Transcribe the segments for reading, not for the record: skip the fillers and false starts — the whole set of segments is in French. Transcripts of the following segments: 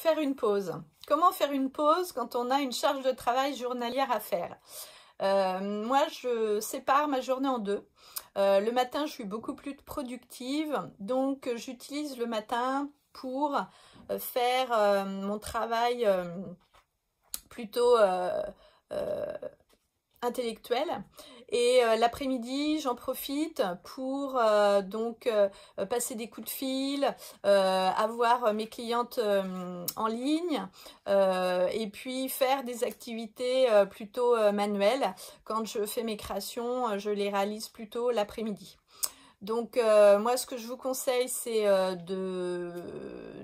faire une pause. Comment faire une pause quand on a une charge de travail journalière à faire? Moi, je sépare ma journée en deux. Le matin, je suis beaucoup plus productive, donc j'utilise le matin pour faire mon travail plutôt intellectuel, et l'après-midi j'en profite pour passer des coups de fil, avoir mes clientes en ligne, et puis faire des activités plutôt manuelles. Quand je fais mes créations, je les réalise plutôt l'après-midi. Donc moi, ce que je vous conseille, c'est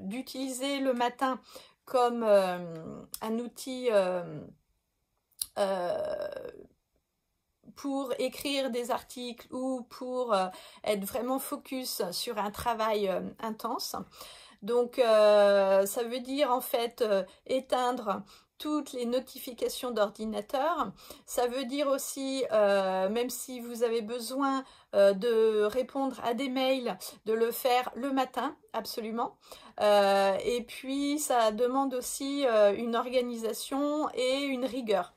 d'utiliser le matin comme un outil pour écrire des articles ou pour être vraiment focus sur un travail intense. Donc ça veut dire en fait éteindre toutes les notifications d'ordinateur. Ça veut dire aussi, même si vous avez besoin de répondre à des mails, de le faire le matin, absolument. Et puis ça demande aussi une organisation et une rigueur.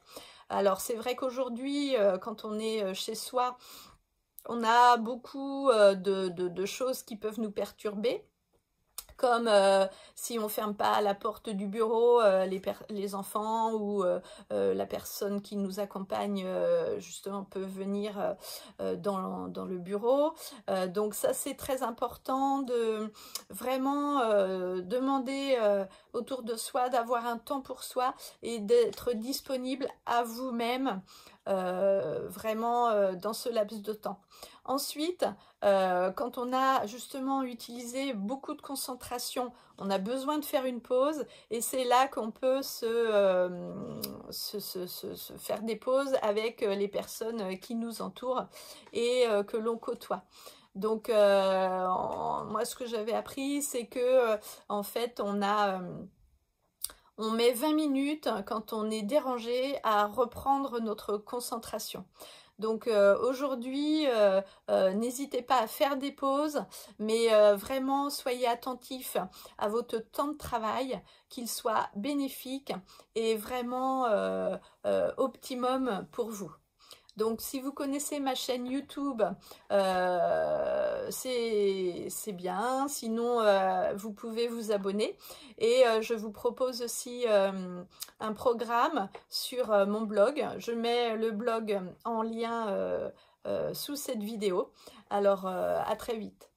Alors c'est vrai qu'aujourd'hui, quand on est chez soi, on a beaucoup de choses qui peuvent nous perturber, comme si on ne ferme pas la porte du bureau, les enfants ou la personne qui nous accompagne justement peut venir dans le bureau. Donc ça, c'est très important de vraiment demander autour de soi, d'avoir un temps pour soi et d'être disponible à vous-même vraiment dans ce laps de temps. Ensuite, quand on a justement utilisé beaucoup de concentration, on a besoin de faire une pause, et c'est là qu'on peut se faire des pauses avec les personnes qui nous entourent et que l'on côtoie. Donc moi, ce que j'avais appris, c'est que en fait on met 20 minutes quand on est dérangé à reprendre notre concentration. Donc aujourd'hui, n'hésitez pas à faire des pauses, mais vraiment soyez attentifs à votre temps de travail, qu'il soit bénéfique et vraiment optimum pour vous. Donc si vous connaissez ma chaîne YouTube, c'est bien, sinon vous pouvez vous abonner, et je vous propose aussi un programme sur mon blog. Je mets le blog en lien sous cette vidéo. Alors à très vite.